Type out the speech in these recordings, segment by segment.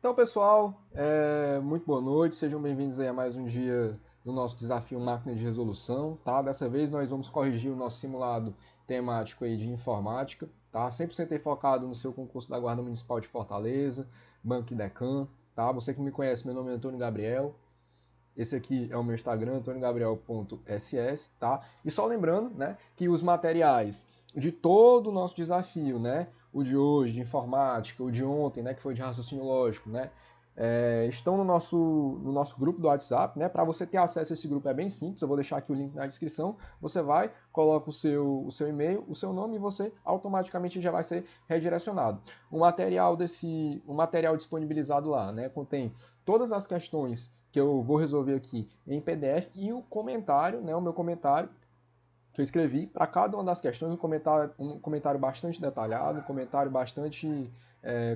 Então, pessoal, muito boa noite, sejam bem-vindos aí a mais um dia do nosso desafio Máquina de Resolução, tá? Dessa vez nós vamos corrigir o nosso simulado temático aí de informática, tá? 100% aí focado no seu concurso da Guarda Municipal de Fortaleza, Banco e Decam, tá? Você que me conhece, meu nome é Antônio Gabriel, esse aqui é o meu Instagram, antoniagabriel.ss, tá? E só lembrando, né, que os materiais de todo o nosso desafio, né, o de hoje, de informática, o de ontem, né, que foi de raciocínio lógico, né, estão no nosso grupo do WhatsApp, né? Para você ter acesso a esse grupo é bem simples, eu vou deixar aqui o link na descrição. Você vai, coloca o seu e-mail, o seu nome e você automaticamente já vai ser redirecionado. O material disponibilizado lá, né, contém todas as questões que eu vou resolver aqui em PDF e o comentário, né, o meu comentário que eu escrevi para cada uma das questões, um comentário bastante detalhado, um comentário bastante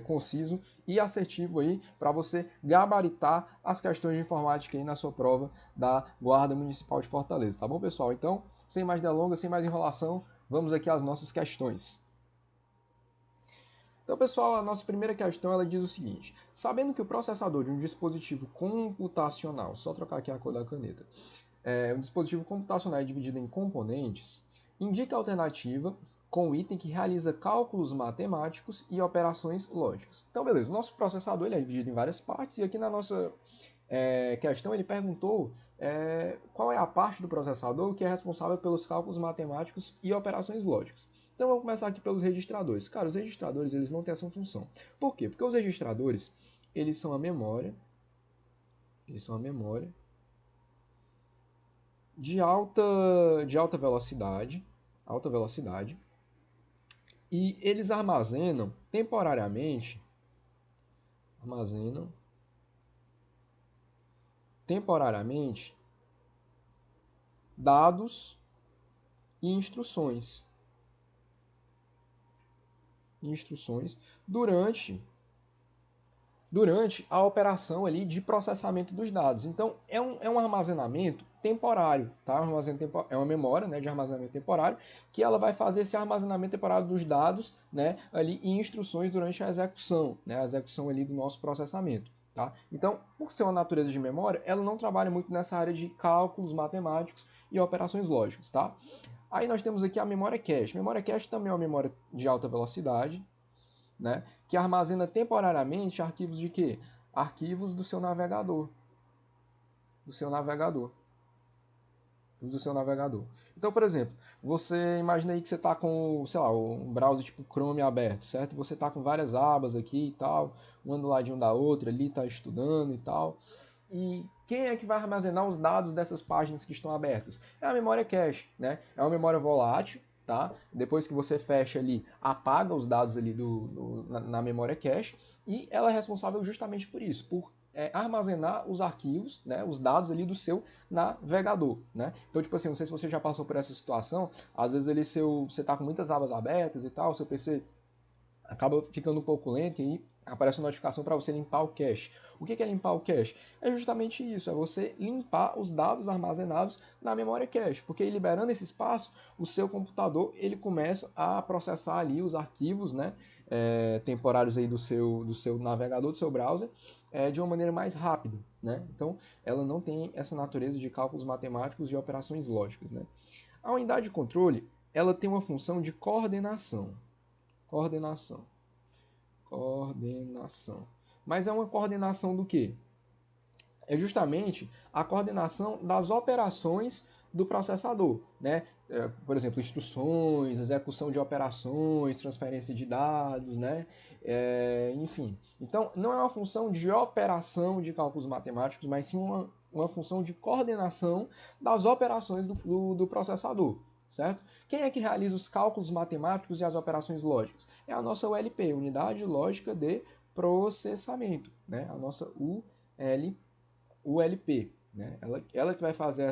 conciso e assertivo aí para você gabaritar as questões de informática aí na sua prova da Guarda Municipal de Fortaleza, tá bom, pessoal? Então, sem mais delongas, sem mais enrolação, vamos aqui às nossas questões. Então, pessoal, a nossa primeira questão ela diz o seguinte: sabendo que o processador de um dispositivo computacional, só trocar aqui a cor da caneta, um dispositivo computacional é dividido em componentes, indica a alternativa com o item que realiza cálculos matemáticos e operações lógicas. Então, beleza, o nosso processador ele é dividido em várias partes e aqui na nossa questão ele perguntou qual é a parte do processador que é responsável pelos cálculos matemáticos e operações lógicas. Então vamos começar aqui pelos registradores. Cara, os registradores eles não têm essa função. Por quê? Porque os registradores eles são a memória, de alta velocidade, e eles armazenam temporariamente dados e instruções durante a operação ali de processamento dos dados. Então, é um armazenamento temporário, tá? É uma memória, né, de armazenamento temporário, que ela vai fazer esse armazenamento temporário dos dados, né, ali em instruções durante a execução, né, a execução ali do nosso processamento. Tá? Então, por ser uma natureza de memória, ela não trabalha muito nessa área de cálculos matemáticos e operações lógicas. Tá? Aí nós temos aqui a memória cache. Memória cache também é uma memória de alta velocidade, né, que armazena temporariamente arquivos de quê? Arquivos do seu navegador. Do seu navegador. Do seu navegador. Então, por exemplo, você imagina aí que você está com, sei lá, um browser tipo Chrome aberto, certo? Você está com várias abas aqui e tal, uma do ladinho da outra ali, está estudando e tal. E quem é que vai armazenar os dados dessas páginas que estão abertas? É a memória cache, né? É uma memória volátil, tá? Depois que você fecha ali, apaga os dados ali na memória cache e ela é responsável justamente por isso, por armazenar os arquivos, né, os dados ali do seu navegador, né? Então, tipo assim, não sei se você já passou por essa situação, às vezes você tá com muitas abas abertas e tal, seu PC acaba ficando um pouco lento e aí aparece uma notificação para você limpar o cache. O que é limpar o cache? É justamente isso, é você limpar os dados armazenados na memória cache, porque liberando esse espaço, o seu computador ele começa a processar ali os arquivos, né, temporários aí do seu navegador, do seu browser, de uma maneira mais rápida, né? Então, ela não tem essa natureza de cálculos matemáticos e operações lógicas, né? A unidade de controle, ela tem uma função de coordenação. Coordenação. Coordenação. Mas é uma coordenação do quê? É justamente a coordenação das operações do processador, né? Por exemplo, instruções, execução de operações, transferência de dados, né? Enfim. Então, não é uma função de operação de cálculos matemáticos, mas sim uma função de coordenação das operações do processador, certo? Quem é que realiza os cálculos matemáticos e as operações lógicas? É a nossa ULP, Unidade Lógica de Processamento, né? A nossa ULP. Né? Ela que vai fazer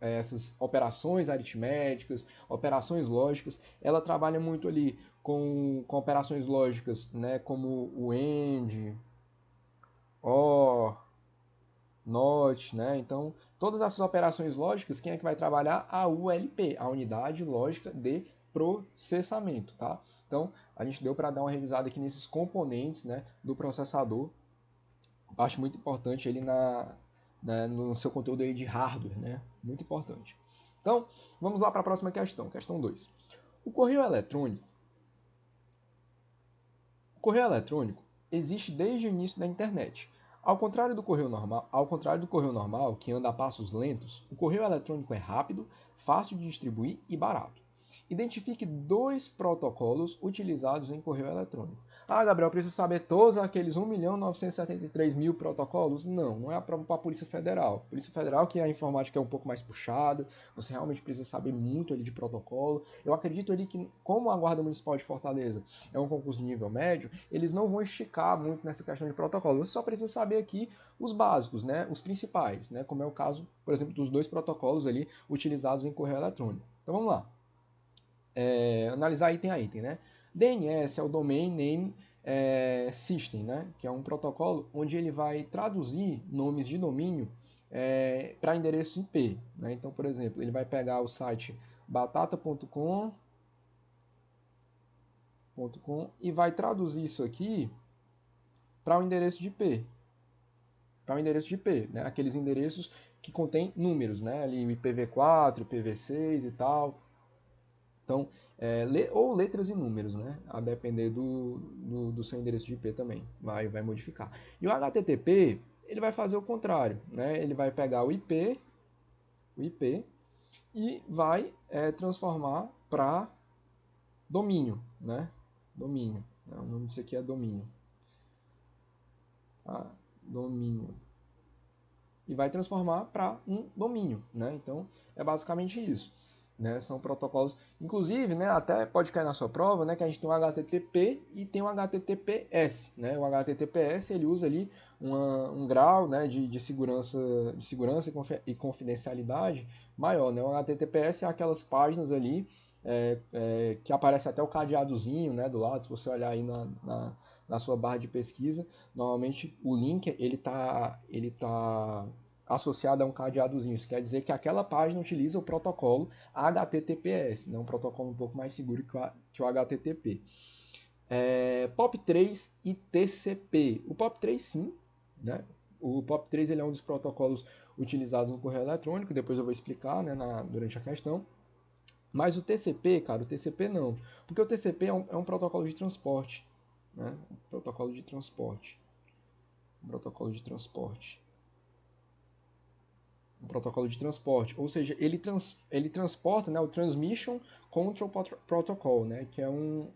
essas operações aritméticas, operações lógicas. Ela trabalha muito ali com operações lógicas, né? Como o AND, OR, NOT, né? Então, todas essas operações lógicas, quem é que vai trabalhar? A ULP, a Unidade Lógica de Processamento, tá? Então, a gente deu para dar uma revisada aqui nesses componentes, né, do processador parte muito importante ele no seu conteúdo aí de hardware, né? Muito importante. Então, vamos lá para a próxima questão, questão 2. O correio eletrônico existe desde o início da internet. Ao contrário do correio normal, que anda a passos lentos, o correio eletrônico é rápido, fácil de distribuir e barato. Identifique 2 protocolos utilizados em correio eletrônico. Ah, Gabriel, eu preciso saber todos aqueles 1.973.000 protocolos? Não, não é a prova para a Polícia Federal. Polícia Federal, que a informática é um pouco mais puxada, você realmente precisa saber muito ali de protocolo. Eu acredito ali que, como a Guarda Municipal de Fortaleza é um concurso de nível médio, eles não vão esticar muito nessa questão de protocolo. Você só precisa saber aqui os básicos, né, os principais, né, como é o caso, por exemplo, dos 2 protocolos ali utilizados em correio eletrônico. Então vamos lá. Analisar item a item, né? DNS é o Domain Name System, né? Que é um protocolo onde ele vai traduzir nomes de domínio para endereço IP, né? Então, por exemplo, ele vai pegar o site batata.com e vai traduzir isso aqui para o endereço de IP. Para o endereço de IP, né? Aqueles endereços que contêm números, né? Ali o IPv4, IPv6 e tal. Então, ou letras e números, né? A depender do seu endereço de IP também, vai modificar. E o HTTP, ele vai fazer o contrário, né? Ele vai pegar o IP e vai transformar para domínio, né? Domínio. O nome disso aqui é domínio. Ah, domínio. E vai transformar para um domínio, né? Então, é basicamente isso. Né? São protocolos, inclusive, né, até pode cair na sua prova, né, que a gente tem um HTTP e tem um HTTPS, né? O HTTPS ele usa ali um grau, né, de segurança e confidencialidade maior, né? O HTTPS é aquelas páginas ali que aparece até o cadeadozinho, né, do lado, se você olhar aí na sua barra de pesquisa, normalmente o link ele tá associado a um cadeadozinho. Isso quer dizer que aquela página utiliza o protocolo HTTPS, né? Um protocolo um pouco mais seguro que o HTTP. POP3 e TCP. O POP3 sim, né? O POP3 ele é um dos protocolos utilizados no correio eletrônico, depois eu vou explicar, né, durante a questão. Mas o TCP, cara, o TCP não, porque o TCP é um protocolo de transporte, né? Um protocolo de transporte. Um protocolo de transporte, ou seja, ele transporta, né, o Transmission Control Protocol, né, que é um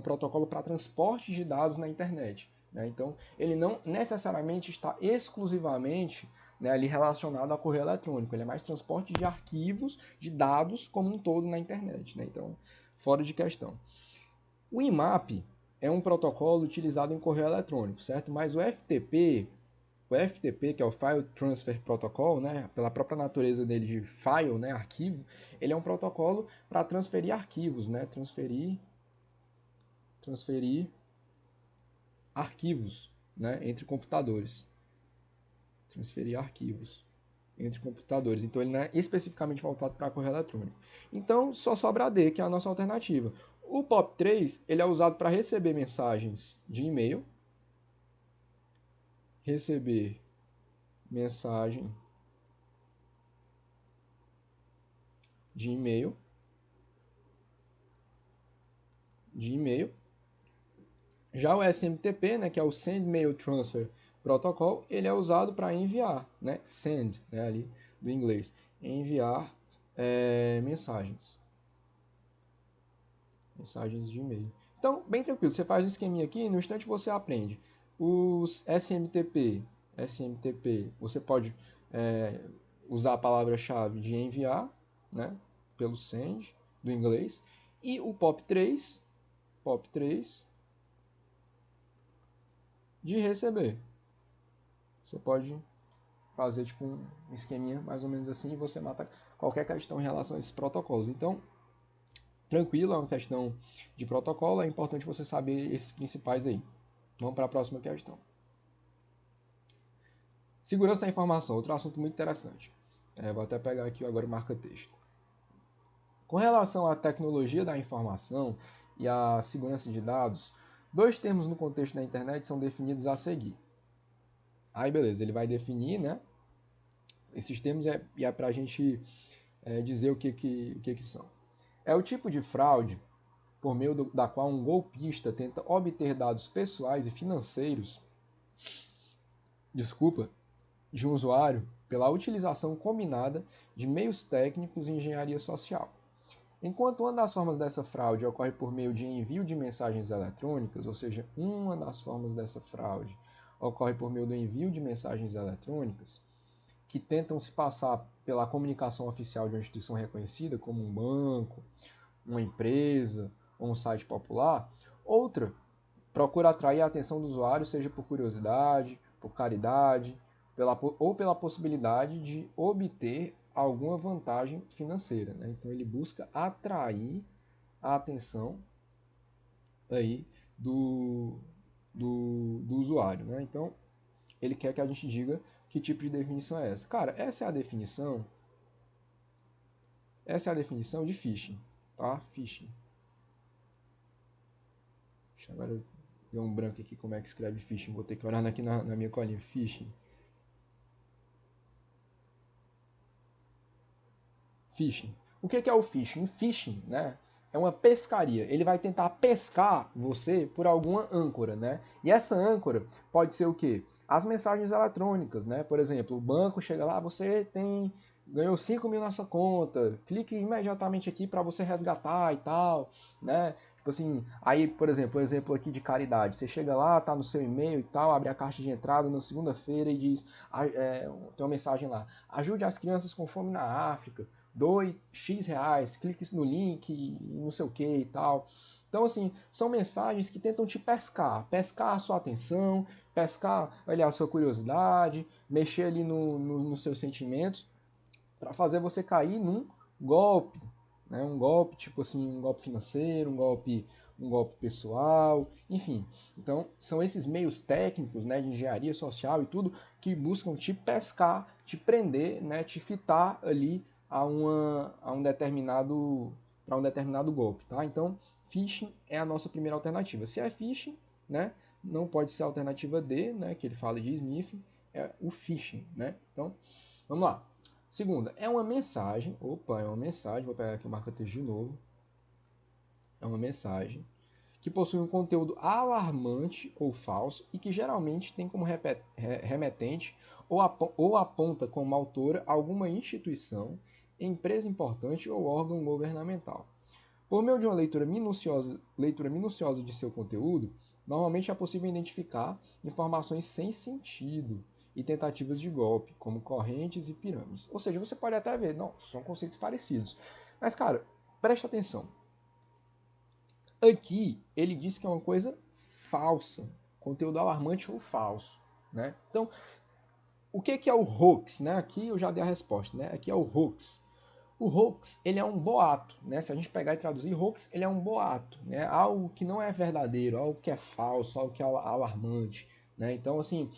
protocolo para transporte de dados na internet. Né? Então, ele não necessariamente está exclusivamente, né, ali relacionado ao correio eletrônico, ele é mais transporte de arquivos, de dados como um todo na internet. Né? Então, fora de questão. O IMAP é um protocolo utilizado em correio eletrônico, certo? Mas o FTP, que é o File Transfer Protocol, né, pela própria natureza dele de file, né, arquivo, ele é um protocolo para transferir arquivos, né, transferir arquivos, né, entre computadores. Transferir arquivos entre computadores. Então ele não é especificamente voltado para correio eletrônico. Então só sobra a D, que é a nossa alternativa. O POP3 ele é usado para receber mensagens de e-mail, receber mensagem de e-mail, Já o SMTP, né, que é o Send Mail Transfer Protocol, ele é usado para enviar, né, send, né, ali do inglês, enviar mensagens de e-mail. Então, bem tranquilo, você faz um esqueminha aqui, no instante você aprende. Os SMTP, você pode usar a palavra-chave de enviar, né, pelo send, do inglês, e o POP3 de receber. Você pode fazer tipo um esqueminha mais ou menos assim e você mata qualquer questão em relação a esses protocolos. Então, tranquilo, é uma questão de protocolo, é importante você saber esses principais aí. Vamos para a próxima questão. Segurança da informação, outro assunto muito interessante. Vou até pegar aqui agora o marca-texto. Com relação à tecnologia da informação e à segurança de dados, Dois termos no contexto da internet são definidos a seguir. Aí, beleza, ele vai definir, né? Esses termos é para a gente dizer o que são. É o tipo de fraude por meio da qual um golpista tenta obter dados pessoais e financeiros, de um usuário pela utilização combinada de meios técnicos e engenharia social. Enquanto uma das formas dessa fraude ocorre por meio de envio de mensagens eletrônicas, ou seja, uma das formas dessa fraude ocorre por meio do envio de mensagens eletrônicas, que tentam se passar pela comunicação oficial de uma instituição reconhecida, como um banco, uma empresa ou um site popular. Outra procura atrair a atenção do usuário, seja por curiosidade, por caridade, ou pela possibilidade de obter alguma vantagem financeira. Né? Então ele busca atrair a atenção aí do usuário. Né? Então ele quer que a gente diga que tipo de definição é essa. Cara, essa é a definição de phishing, tá? Phishing. Agora deu um branco aqui como é que escreve phishing. Vou ter que olhar aqui na minha colinha. Phishing. Phishing. O que é o phishing? O phishing, né, é uma pescaria. Ele vai tentar pescar você por alguma âncora, né? E essa âncora pode ser o quê? As mensagens eletrônicas, né? Por exemplo, o banco chega lá, você ganhou 5 mil na sua conta, clique imediatamente aqui para você resgatar e tal, né? Tipo assim, aí, por exemplo, um exemplo aqui de caridade. Você chega lá, tá no seu e-mail e tal, abre a caixa de entrada na segunda-feira e diz, tem uma mensagem lá, ajude as crianças com fome na África, doe X reais, clique no link, não sei o que e tal. Então, assim, são mensagens que tentam te pescar a sua atenção, pescar, olha, a sua curiosidade, mexer ali nos seus sentimentos, para fazer você cair num golpe, né? Um golpe, tipo assim, um golpe financeiro, um golpe pessoal, enfim. Então, são esses meios técnicos, né, de engenharia social e tudo, que buscam te pescar, te prender, né, te fitar ali a um determinado golpe, tá? Então, phishing é a nossa primeira alternativa. Se é phishing, né, não pode ser a alternativa D, né, que ele fala de sniffing, é o phishing, né? Então, vamos lá. Segunda, é uma mensagem. Opa, é uma mensagem. Vou pegar aqui o marca-texto de novo. É uma mensagem que possui um conteúdo alarmante ou falso e que geralmente tem como remetente ou aponta como autora alguma instituição, empresa importante ou órgão governamental. Por meio de uma leitura minuciosa de seu conteúdo, normalmente é possível identificar informações sem sentido e tentativas de golpe, como correntes e pirâmides. Ou seja, você pode até ver, não, são conceitos parecidos. Mas, cara, preste atenção. Aqui, ele diz que é uma coisa falsa, conteúdo alarmante ou falso. Né? Então, o que é o hoax? Né? Aqui eu já dei a resposta. Né? Aqui é o hoax. O hoax, ele é um boato, né? Se a gente pegar e traduzir, hoax, ele é um boato, né? Algo que não é verdadeiro, algo que é falso, algo que é alarmante, né? Então, assim,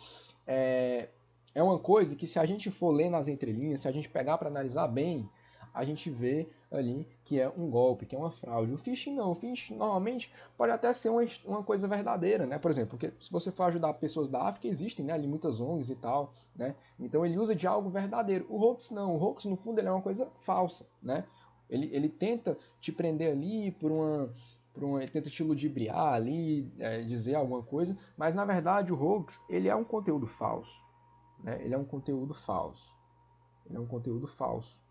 é uma coisa que se a gente for ler nas entrelinhas, se a gente pegar para analisar bem, a gente vê ali que é um golpe, que é uma fraude. O phishing não, o phishing normalmente pode até ser uma coisa verdadeira, né? Por exemplo, porque se você for ajudar pessoas da África, existem, né, ali muitas ONGs e tal, né? Então ele usa de algo verdadeiro. O hoax não, o hoax no fundo ele é uma coisa falsa, né? Ele tenta te prender ali ele tenta te ludibriar ali, dizer alguma coisa, mas na verdade o hoax ele é um conteúdo falso, né? Ele é um conteúdo falso. Ele é um conteúdo falso.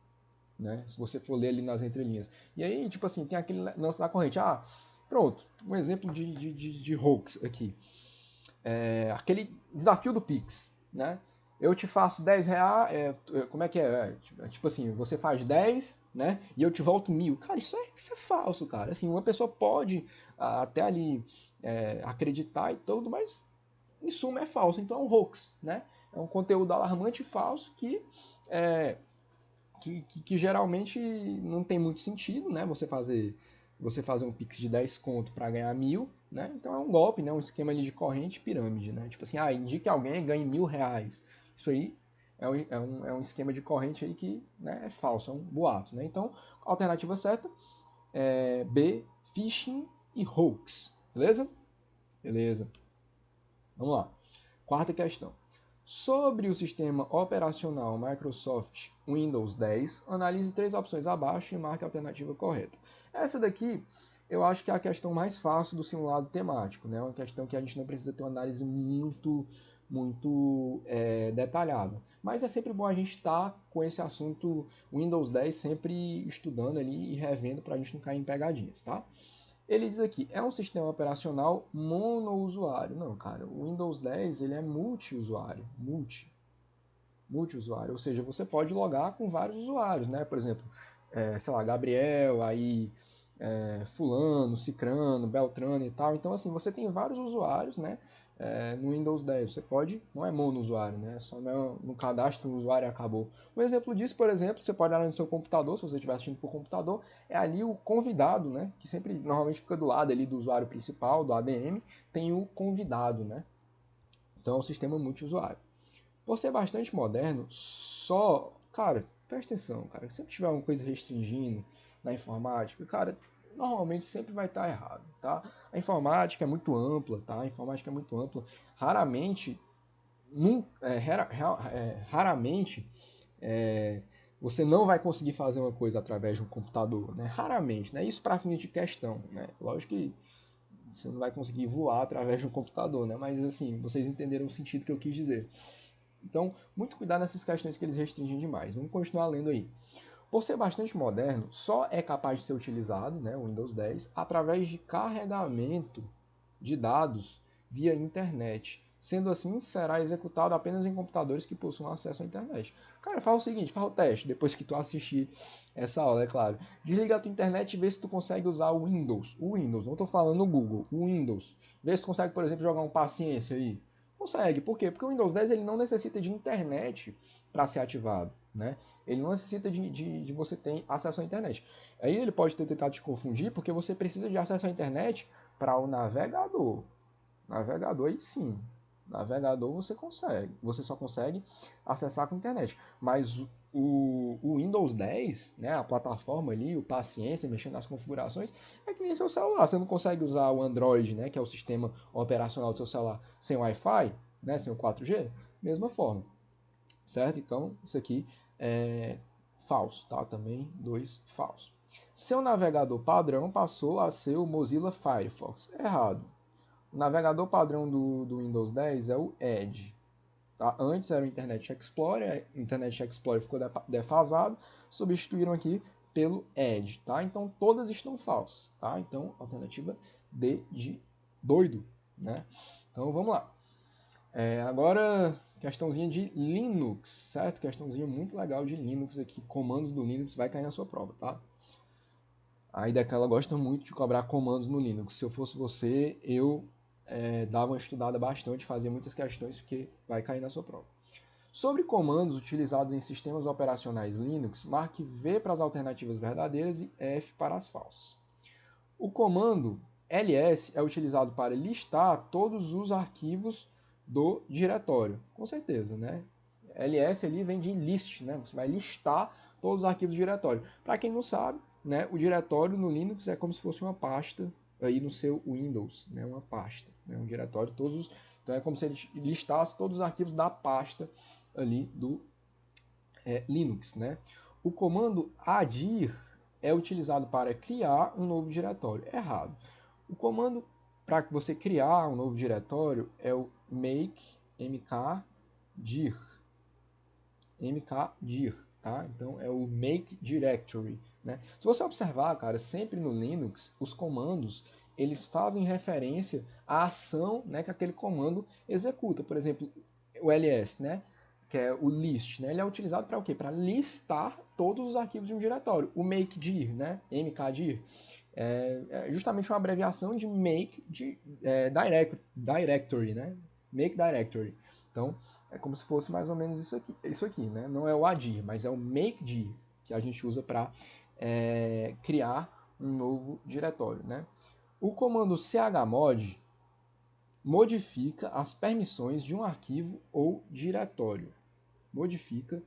Né? Se você for ler ali nas entrelinhas. E aí, tipo assim, tem aquele lance da corrente. Ah, pronto, um exemplo de hoax aqui. Aquele desafio do Pix, né? Eu te faço 10 reais, como é que é? Tipo assim, você faz 10, né? E eu te volto 1.000. Cara, isso é falso, cara. Assim, uma pessoa pode até ali acreditar e tudo, mas em suma é falso. Então é um hoax, né? É um conteúdo alarmante e falso que geralmente não tem muito sentido, né? Você fazer um Pix de 10 conto para ganhar 1.000, né? Então é um golpe, né? Um esquema ali de corrente pirâmide, né? Tipo assim, indique alguém e ganhe R$ 1.000. Isso aí é um esquema de corrente aí que, né, é falso, é um boato, né? Então, a alternativa certa é B, phishing e hoax, beleza? Beleza. Vamos lá. Quarta questão. Sobre o sistema operacional Microsoft Windows 10, analise 3 opções abaixo e marque a alternativa correta. Essa daqui eu acho que é a questão mais fácil do simulado temático, né? Uma questão que a gente não precisa ter uma análise muito detalhada. Mas é sempre bom a gente estar com esse assunto Windows 10 sempre estudando ali e revendo para a gente não cair em pegadinhas, tá? Ele diz aqui, é um sistema operacional monousuário. Não, cara, o Windows 10 ele é multiusuário, multiusuário, ou seja, você pode logar com vários usuários, né? Por exemplo, sei lá, Gabriel, aí fulano, cicrano, beltrano e tal. Então, assim, você tem vários usuários, né? No Windows 10, você pode, não é monousuário, né? Só no cadastro o usuário acabou. Um exemplo disso, por exemplo, você pode olhar no seu computador, se você estiver assistindo por computador, é ali o convidado, né? Que sempre normalmente fica do lado ali do usuário principal, do ADM, tem o convidado, né? Então é um sistema multiusuário. Por ser bastante moderno, só. Cara, presta atenção, cara. Se tiver alguma coisa restringindo na informática, cara, normalmente sempre vai estar errado, tá? A informática é muito ampla, tá? A informática é muito ampla. Raramente, raramente, é, você não vai conseguir fazer uma coisa através de um computador, né? Raramente, né? Isso para fins de questão, né? Lógico que você não vai conseguir voar através de um computador, né? Mas assim, vocês entenderam o sentido que eu quis dizer. Então, muito cuidado nessas questões que eles restringem demais. Vamos continuar lendo aí. Por ser bastante moderno, só é capaz de ser utilizado, né, o Windows 10, através de carregamento de dados via internet. Sendo assim, será executado apenas em computadores que possuam acesso à internet. Cara, faz o seguinte, faz o teste, depois que tu assistir essa aula, é claro. Desliga a tua internet e vê se tu consegue usar o Windows. O Windows, não estou falando no Google, o Windows. Vê se tu consegue, por exemplo, jogar um Paciência aí. Consegue, por quê? Porque o Windows 10 ele não necessita de internet para ser ativado, né? Ele não necessita de você ter acesso à internet. Aí ele pode ter tentado te confundir porque você precisa de acesso à internet para o navegador. Navegador aí sim. Navegador você consegue. Você só consegue acessar com internet. Mas o Windows 10, né, a plataforma ali, o Paciência, mexendo nas configurações, é que nem seu celular. Você não consegue usar o Android, né, que é o sistema operacional do seu celular, sem Wi-Fi, né, sem o 4G. Mesma forma, certo? Então, isso aqui é falso, tá? Também dois falso. Seu navegador padrão passou a ser o Mozilla Firefox. Errado. O navegador padrão do Windows 10 é o Edge. Tá? Antes era o Internet Explorer, o Internet Explorer ficou defasado, substituíram aqui pelo Edge. Tá? Então todas estão falsas. Tá? Então, alternativa D de doido. Né? Então vamos lá. Agora, questãozinha de Linux, certo? Questãozinha muito legal de Linux aqui. Comandos do Linux vai cair na sua prova, tá? A Idecala gosta muito de cobrar comandos no Linux. Se eu fosse você, eu dava uma estudada bastante, fazia muitas questões, porque vai cair na sua prova. Sobre comandos utilizados em sistemas operacionais Linux, marque V para as alternativas verdadeiras e F para as falsas. O comando ls é utilizado para listar todos os arquivos do diretório. Com certeza, né? ls ali vem de list, né? Você vai listar todos os arquivos do diretório. Para quem não sabe, né, o diretório no Linux é como se fosse uma pasta aí no seu Windows, né? Uma pasta, né? Um diretório, então é como se ele listasse todos os arquivos da pasta ali do Linux, né? O comando adir é utilizado para criar um novo diretório. Errado. O comando para que você criar um novo diretório é o make mkdir. Mkdir, tá? Então é o make directory, né? Se você observar, cara, sempre no Linux, os comandos eles fazem referência à ação, né, que aquele comando executa. Por exemplo, o ls, né? Que é o list, né? Ele é utilizado para o quê? Para listar todos os arquivos de um diretório. O makedir, né? mkdir, é justamente uma abreviação de make directory, né? Make directory. Então, é como se fosse mais ou menos isso aqui, né? Não é o adir, mas é o makedir que a gente usa para criar um novo diretório, né? O comando chmod modifica as permissões de um arquivo ou diretório. Modifica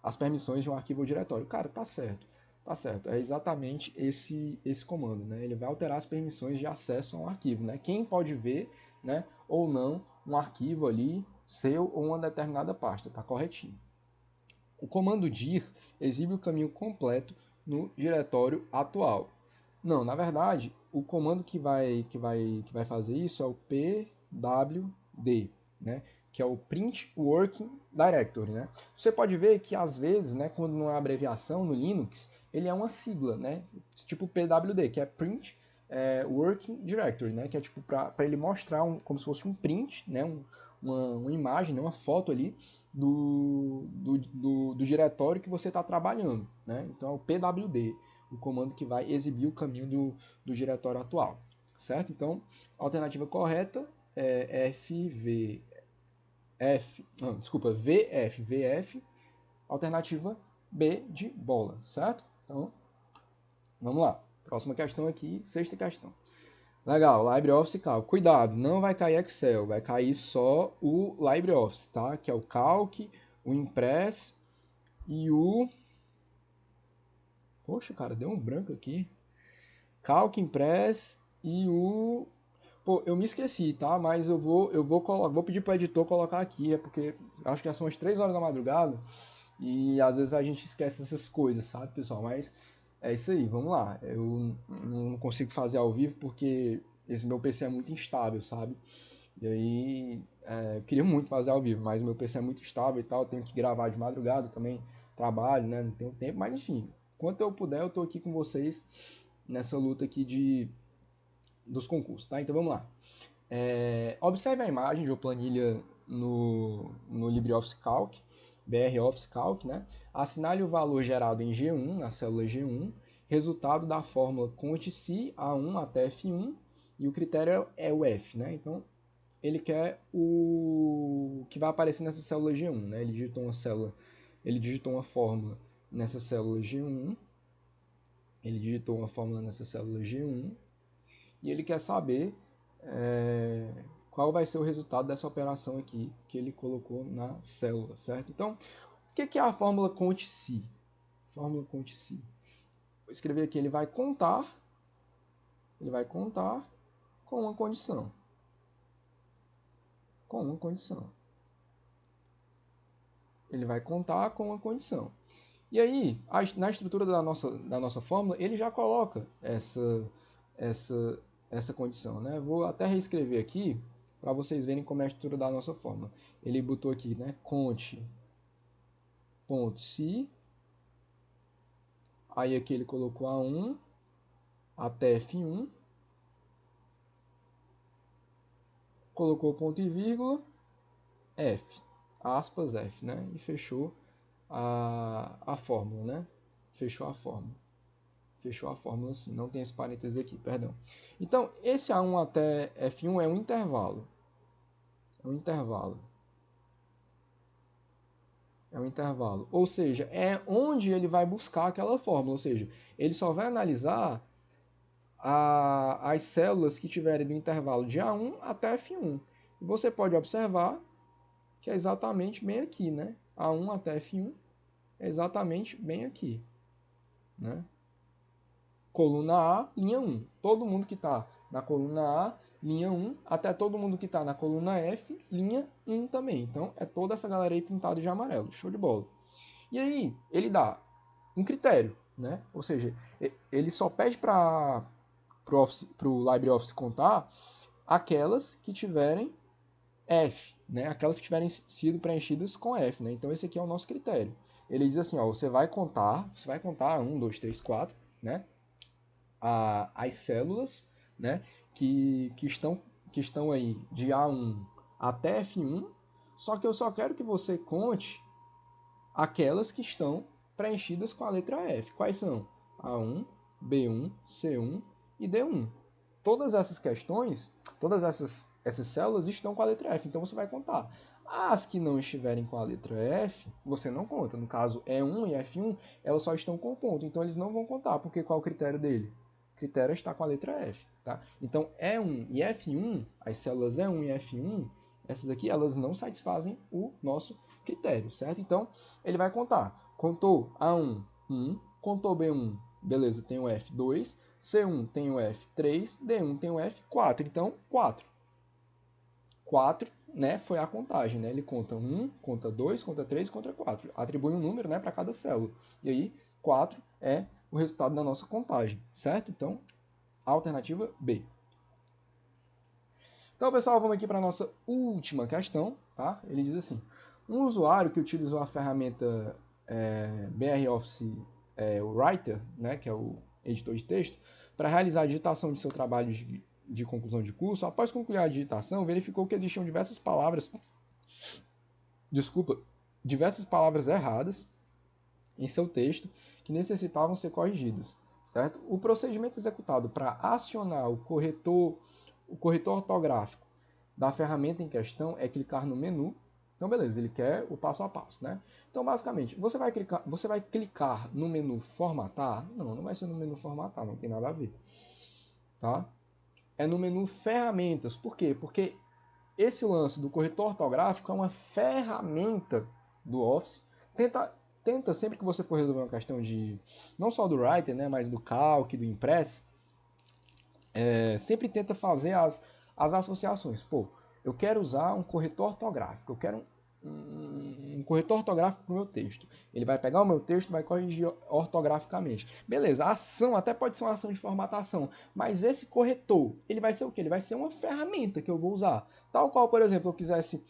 as permissões de um arquivo ou diretório. Cara, tá certo. Tá certo, é exatamente esse comando, né? Ele vai alterar as permissões de acesso a um arquivo, né? Quem pode ver, né, ou não um arquivo ali seu ou uma determinada pasta, tá corretinho. O comando dir exibe o caminho completo no diretório atual. Não, na verdade, o comando que vai fazer isso é o pwd, né? Que é o Print Working Directory, né? Você pode ver que às vezes, né, quando não é abreviação no Linux, ele é uma sigla, né? Tipo PWD, que é Print Working Directory, né? Que é tipo para ele mostrar como se fosse um print, né? Uma imagem, né? Uma foto ali do diretório que você está trabalhando, né? Então é o PWD, o comando que vai exibir o caminho do diretório atual, certo? Então, a alternativa correta é VF, alternativa B de bola, certo? Então, vamos lá. Próxima questão aqui, sexta questão. Legal, LibreOffice Calc. Cuidado, não vai cair Excel, vai cair só o LibreOffice, tá? Que é o Calc, o Impress e o... Poxa, cara, deu um branco aqui. Calc, Impress e o... Pô, eu me esqueci, tá? Mas vou pedir pro editor colocar aqui, é porque acho que já são as 3 horas da madrugada e às vezes a gente esquece essas coisas, sabe, pessoal? Mas é isso aí, vamos lá. Eu não consigo fazer ao vivo porque esse meu PC é muito instável, sabe? E aí, eu queria muito fazer ao vivo, mas meu PC é muito instável e tal, eu tenho que gravar de madrugada também, trabalho, né? Não tenho tempo, mas enfim, quanto eu puder, eu tô aqui com vocês nessa luta aqui dos concursos, tá? Então vamos lá. Observe a imagem de uma planilha no LibreOffice Calc, BR Office Calc, né? Assinale o valor gerado em G1, na célula G1, resultado da fórmula conte-se A1 até F1, e o critério é o F, né? Então, ele quer o que vai aparecer nessa célula G1, né? Ele digitou uma fórmula nessa célula G1, e ele quer saber qual vai ser o resultado dessa operação aqui que ele colocou na célula, certo? Então, o que é a fórmula conte-se? Fórmula conte-se. Vou escrever aqui, ele vai contar com uma condição. Ele vai contar com uma condição. E aí, na estrutura da nossa fórmula, ele já coloca essa condição, né? Vou até reescrever aqui para vocês verem como é a estrutura da nossa fórmula. Ele botou aqui, né? Conte.se. Aí aqui ele colocou A1 até F1. Colocou ponto e vírgula, F, aspas, F, né? E fechou a fórmula, né? Fechou a fórmula assim, não tem esse parênteses aqui, perdão. Então, esse A1 até F1 é um intervalo. Ou seja, é onde ele vai buscar aquela fórmula. Ou seja, ele só vai analisar as células que tiverem do intervalo de A1 até F1. E você pode observar que é exatamente bem aqui, né? A1 até F1 é exatamente bem aqui, né? Coluna A, linha 1. Todo mundo que está na coluna A, linha 1, até todo mundo que está na coluna F, linha 1 também. Então, é toda essa galera aí pintada de amarelo. Show de bola. E aí, ele dá um critério, né? Ou seja, ele só pede para o LibreOffice contar aquelas que tiverem F, né? Aquelas que tiverem sido preenchidas com F, né? Então, esse aqui é o nosso critério. Ele diz assim, ó, você vai contar 1, 2, 3, 4, né? As células, né, que estão aí de A1 até F1, só que eu só quero que você conte aquelas que estão preenchidas com a letra F. Quais são? A1, B1, C1 e D1. Todas essas questões, todas essas células estão com a letra F, então você vai contar. As que não estiverem com a letra F, você não conta. No caso, E1 e F1, elas só estão com ponto, então eles não vão contar, porque qual é o critério dele? O critério está com a letra F, tá? Então, E1 e F1, as células E1 e F1, essas aqui, elas não satisfazem o nosso critério, certo? Então, ele vai contar. Contou A1, 1, Contou B1, beleza, tem o F2. C1 tem o F3. D1 tem o F4. Então, 4. 4, né, foi a contagem, né? Ele conta 1, conta 2, conta 3, conta 4. Atribui um número, né, para cada célula. E aí, 4 é o resultado da nossa contagem, certo? Então, alternativa B. Então, pessoal, vamos aqui para a nossa última questão, tá? Ele diz assim: um usuário que utilizou a ferramenta BR Office Writer, né, que é o editor de texto, para realizar a digitação de seu trabalho de conclusão de curso, após concluir a digitação, verificou que existiam diversas palavras erradas em seu texto que necessitavam ser corrigidas, certo? O procedimento executado para acionar o corretor ortográfico da ferramenta em questão é clicar no menu. Então, beleza, ele quer o passo a passo, né? Então, basicamente, você vai clicar no menu formatar? Não, não vai ser no menu formatar, não tem nada a ver, tá? É no menu ferramentas. Por quê? Porque esse lance do corretor ortográfico é uma ferramenta do Office. Tenta sempre que você for resolver uma questão de, não só do Writer, né, mas do Calc, do Impress, sempre tenta fazer as associações. Pô, eu quero usar um corretor ortográfico, eu quero um corretor ortográfico para o meu texto. Ele vai pegar o meu texto e vai corrigir ortograficamente. Beleza, a ação até pode ser uma ação de formatação, mas esse corretor, ele vai ser o quê? Ele vai ser uma ferramenta que eu vou usar. Tal qual, por exemplo, eu quisesse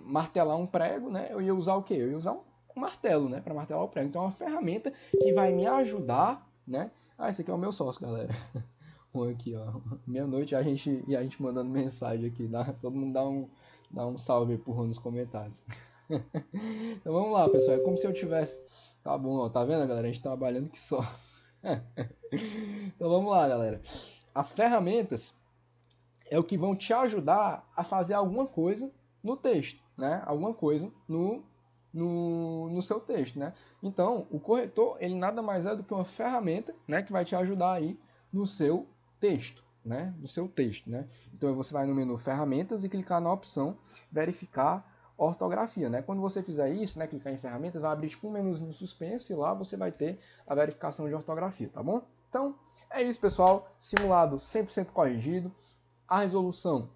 martelar um prego, né? Eu ia usar o quê? Eu ia usar um martelo, né? Para martelar o prego. Então é uma ferramenta que vai me ajudar, né? Ah, esse aqui é o meu sócio, galera. Aqui, ó. Meia-noite a gente mandando mensagem aqui. Todo mundo dá um salve por nos comentários. Então vamos lá, pessoal. É como se eu tivesse. Tá bom, ó. Tá vendo, galera? A gente trabalhando que só. Então vamos lá, galera. As ferramentas é o que vão te ajudar a fazer alguma coisa no texto, né? Alguma coisa no seu texto, né? Então, o corretor, ele nada mais é do que uma ferramenta, né, que vai te ajudar aí no seu texto, né? No seu texto, né? Então, você vai no menu ferramentas e clicar na opção verificar ortografia, né? Quando você fizer isso, né, clicar em ferramentas, vai abrir tipo um menuzinho suspenso e lá você vai ter a verificação de ortografia, tá bom? Então, é isso, pessoal. Simulado 100% corrigido. A resolução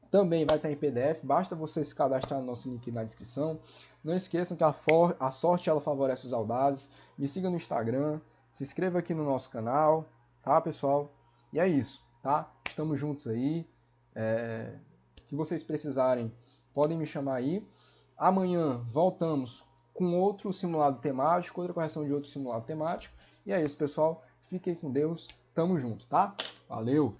também vai estar em PDF, basta você se cadastrar no nosso link na descrição. Não esqueçam que a sorte ela favorece os audazes. Me siga no Instagram, se inscreva aqui no nosso canal, tá, pessoal? E é isso, tá? Estamos juntos aí. Se vocês precisarem, podem me chamar aí. Amanhã voltamos com outro simulado temático, outra correção de outro simulado temático. E é isso, pessoal. Fiquem com Deus. Tamo junto, tá? Valeu!